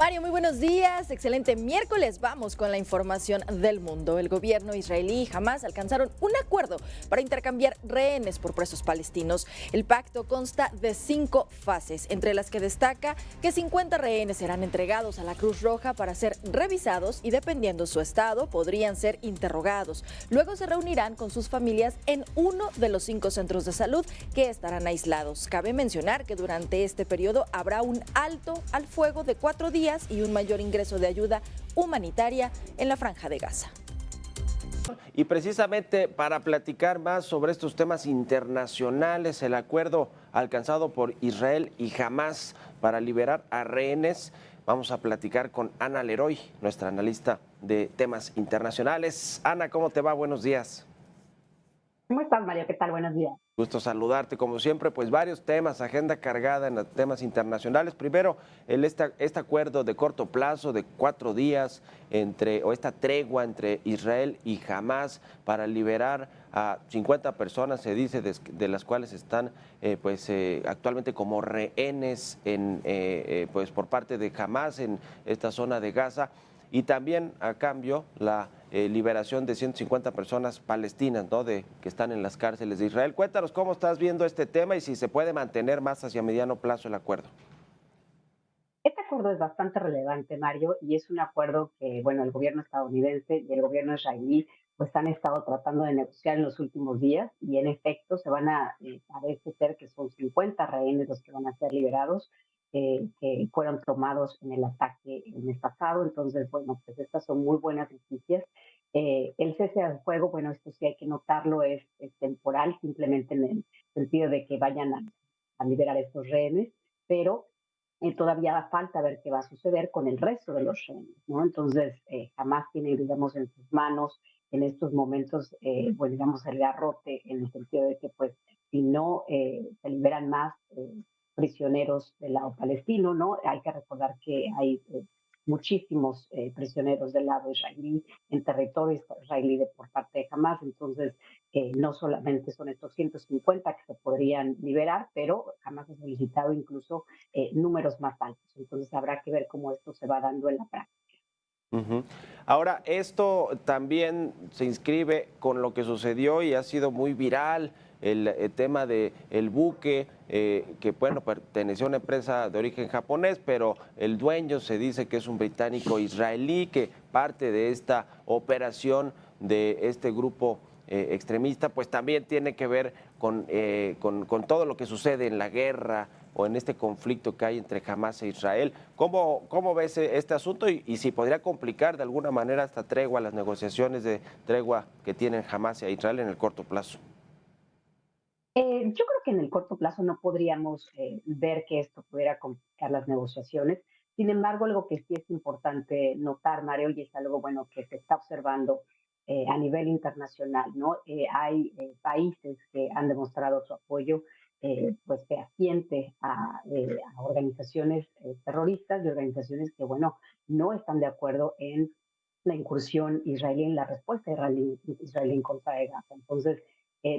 Mario, muy buenos días. Excelente miércoles. Vamos con la información del mundo. El gobierno israelí y Hamás alcanzaron un acuerdo para intercambiar rehenes por presos palestinos. El pacto consta de 5 fases, entre las que destaca que 50 rehenes serán entregados a la Cruz Roja para ser revisados y, dependiendo su estado, podrían ser interrogados. Luego se reunirán con sus familias en uno de los 5 centros de salud que estarán aislados. Cabe mencionar que durante este periodo habrá un alto al fuego de 4 días y un mayor ingreso de ayuda humanitaria en la Franja de Gaza. Y precisamente para platicar más sobre estos temas internacionales, el acuerdo alcanzado por Israel y Hamás para liberar a rehenes, vamos a platicar con Ana Leroy, nuestra analista de temas internacionales. Ana, ¿cómo te va? Buenos días. ¿Cómo estás, Mario? ¿Qué tal? Buenos días. Gusto saludarte, como siempre, pues varios temas, agenda cargada en los temas internacionales. Primero, este acuerdo de corto plazo de 4 días o esta tregua entre Israel y Hamás para liberar a 50 personas, se dice, de las cuales están actualmente como rehenes pues por parte de Hamás en esta zona de Gaza. Y también, a cambio, la liberación de 150 personas palestinas, ¿no?, que están en las cárceles de Israel. Cuéntanos cómo estás viendo este tema y si se puede mantener más hacia mediano plazo el acuerdo. Este acuerdo es bastante relevante, Mario, y es un acuerdo que, bueno, el gobierno estadounidense y el gobierno israelí pues han estado tratando de negociar en los últimos días y en efecto parece ser que son 50 rehenes los que van a ser liberados, que fueron tomados en el ataque el mes pasado. Entonces, bueno, pues estas son muy buenas noticias. El cese al fuego, bueno, esto sí hay que notarlo, es temporal, simplemente en el sentido de que vayan a liberar estos rehenes, pero todavía falta ver qué va a suceder con el resto de los rehenes, ¿no? Entonces, jamás tiene, digamos, en sus manos en estos momentos, pues, digamos, el garrote, en el sentido de que, pues, si no se liberan más prisioneros del lado palestino, ¿no? Hay que recordar que hay muchísimos prisioneros del lado israelí, en territorio israelí por parte de Hamás. Entonces, no solamente son estos 150 que se podrían liberar, pero Hamás ha solicitado incluso números más altos. Entonces, habrá que ver cómo esto se va dando en la práctica. Ahora, esto también se inscribe con lo que sucedió y ha sido muy viral, el tema del buque, que bueno, perteneció a una empresa de origen japonés, pero el dueño se dice que es un británico israelí, que parte de esta operación de este grupo extremista, pues también tiene que ver con todo lo que sucede en la guerra o en este conflicto que hay entre Hamás e Israel. ¿Cómo ves este asunto y si podría complicar de alguna manera esta tregua, las negociaciones de tregua que tienen Hamás e Israel en el corto plazo? Yo creo que en el corto plazo no podríamos ver que esto pudiera complicar las negociaciones. Sin embargo, algo que sí es importante notar, Mario, y es algo bueno que se está observando a nivel internacional, ¿no? Hay países que han demostrado su apoyo pues fehaciente a organizaciones terroristas y organizaciones que, bueno, no están de acuerdo en la incursión israelí, en la respuesta israelí en contra de Gaza. Entonces,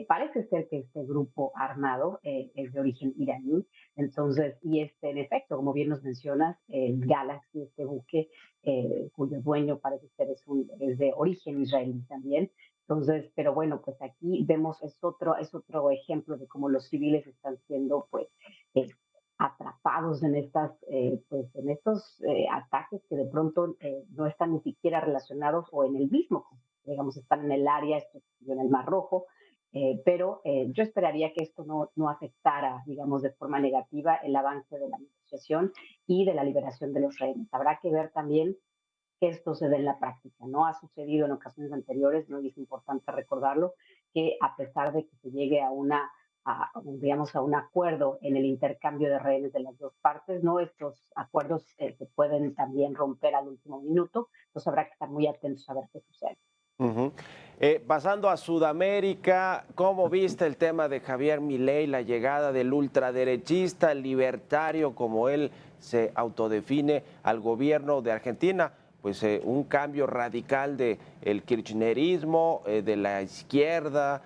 parece ser que este grupo armado es de origen iraní. Entonces, y en efecto, como bien nos mencionas, el Galaxy, este buque, cuyo dueño parece ser es de origen israelí también. Entonces, pero bueno, pues aquí vemos, es otro ejemplo de cómo los civiles están siendo, pues, eh, atrapados en estos ataques que de pronto no están ni siquiera relacionados o en el mismo, digamos, están en el área, en el Mar Rojo. Pero yo esperaría que esto no afectara, digamos, de forma negativa el avance de la negociación y de la liberación de los rehenes. Habrá que ver también que esto se dé en la práctica. No ha sucedido en ocasiones anteriores, ¿no? Y es importante recordarlo, que a pesar de que se llegue digamos, a un acuerdo en el intercambio de rehenes de las dos partes, ¿no? Estos acuerdos se pueden también romper al último minuto. Entonces habrá que estar muy atentos a ver qué sucede. Pasando a Sudamérica, ¿cómo viste el tema de Javier Milei, la llegada del ultraderechista libertario, como él se autodefine, al gobierno de Argentina? Pues un cambio radical del kirchnerismo, de la izquierda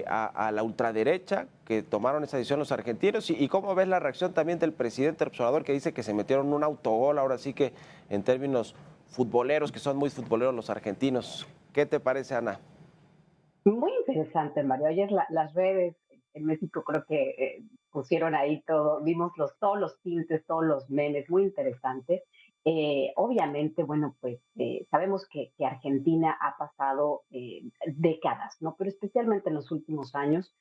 a la ultraderecha, que tomaron esa decisión los argentinos. Y cómo ves la reacción también del presidente, el observador, que dice que se metieron un autogol, ahora sí que en términos futboleros, que son muy futboleros los argentinos. ¿Qué te parece, Ana? Muy interesante, Mario. Ayer las redes en México creo que pusieron ahí todo, vimos todos los tintes, todos los memes, muy interesante. Obviamente, bueno, pues sabemos que Argentina ha pasado décadas, ¿no? Pero especialmente en los últimos años,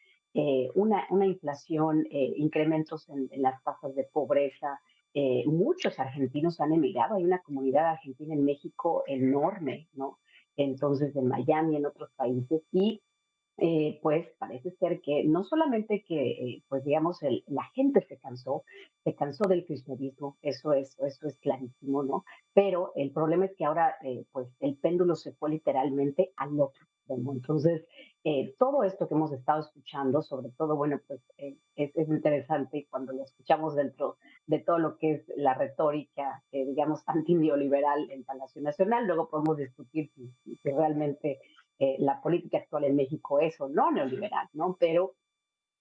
una inflación, incrementos en las tasas de pobreza. Muchos argentinos han emigrado, hay una comunidad argentina en México enorme, ¿no? Entonces en Miami, en otros países, y pues parece ser que no solamente que, pues digamos, la gente se cansó del kirchnerismo, eso es clarísimo, ¿no? Pero el problema es que ahora, pues el péndulo se fue literalmente al otro extremo. Entonces, todo esto que hemos estado escuchando, sobre todo, bueno, pues es interesante cuando lo escuchamos dentro de todo lo que es la retórica, digamos, antineoliberal en Palacio Nacional. Luego podemos discutir si realmente la política actual en México es o no neoliberal, ¿no? Pero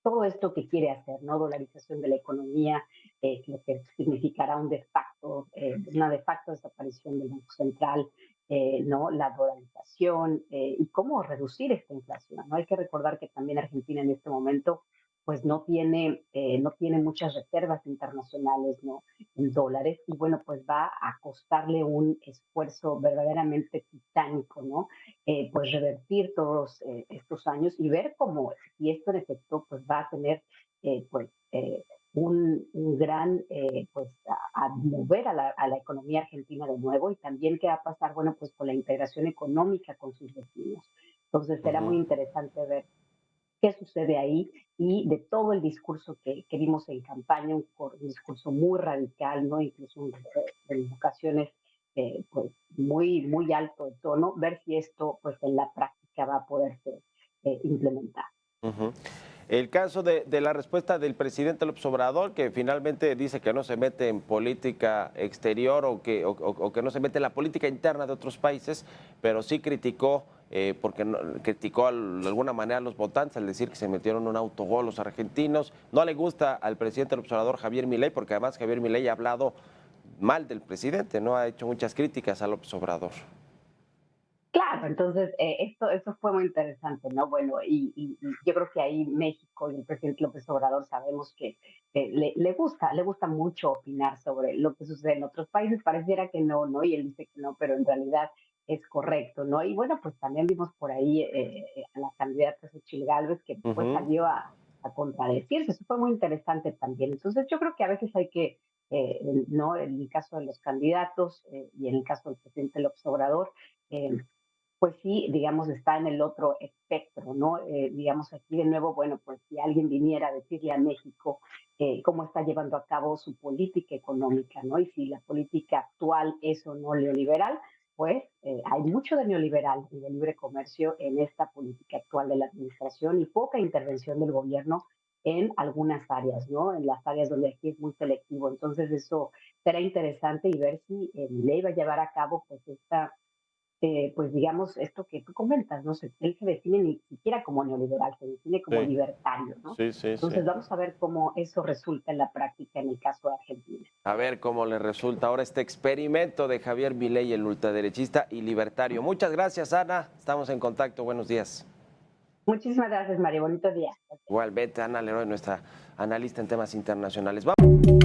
todo esto que quiere hacer, ¿no? Dolarización de la economía, lo que significará una de facto desaparición del Banco Central, ¿no? La dolarización y cómo reducir esta inflación, ¿no? Hay que recordar que también Argentina en este momento pues no tiene muchas reservas internacionales, ¿no? En dólares, y bueno, pues va a costarle un esfuerzo verdaderamente titánico, ¿no? Pues revertir todos estos años y ver cómo, si esto en efecto, pues va a tener, pues, un gran, pues, a mover a la economía argentina de nuevo, y también qué va a pasar, bueno, pues con la integración económica con sus vecinos. Entonces será muy interesante ver qué sucede ahí y de todo el discurso que vimos en campaña, un discurso muy radical, ¿no? Incluso en ocasiones pues muy alto de tono, ver si esto pues en la práctica va a poderse implementar. Ujú. El caso de la respuesta del presidente López Obrador, que finalmente dice que no se mete en política exterior o que no se mete en la política interna de otros países, pero sí criticó, porque criticó de alguna manera a los votantes al decir que se metieron un autogol los argentinos. No le gusta al presidente López Obrador Javier Milei, porque además Javier Milei ha hablado mal del presidente, ¿no? Ha hecho muchas críticas a López Obrador. Claro, entonces eso fue muy interesante, ¿no? Bueno, y yo creo que ahí México y el presidente López Obrador sabemos que le gusta mucho opinar sobre lo que sucede en otros países. Pareciera que no, ¿no? Y él dice que no, pero en realidad es correcto, ¿no? Y bueno, pues también vimos por ahí a la candidata Xochitl Gálvez que pues Ujú. salió a contradecirse. Eso fue muy interesante también. Entonces yo creo que a veces hay que, ¿no? En el caso de los candidatos y en el caso del presidente López Obrador, eh, pues sí, digamos, está en el otro espectro, ¿no? Digamos, aquí de nuevo, bueno, pues si alguien viniera a decirle a México cómo está llevando a cabo su política económica, ¿no? Y si la política actual es o no neoliberal, pues hay mucho de neoliberal y de libre comercio en esta política actual de la administración y poca intervención del gobierno en algunas áreas, ¿no? En las áreas donde aquí es muy selectivo. Entonces eso será interesante y ver si Milei va a llevar a cabo pues esta pues digamos, esto que tú comentas, ¿no? Él se define ni siquiera como neoliberal, se define como Sí, libertario, ¿no? sí, sí, sí. Entonces vamos a ver cómo eso resulta en la práctica en el caso de Argentina. A ver cómo le resulta ahora este experimento de Javier Milei, el ultraderechista y libertario. Muchas gracias, Ana. Estamos en contacto. Buenos días. Muchísimas gracias, María. Bonito día. Igualmente, Ana Leroy, nuestra analista en temas internacionales. Vamos.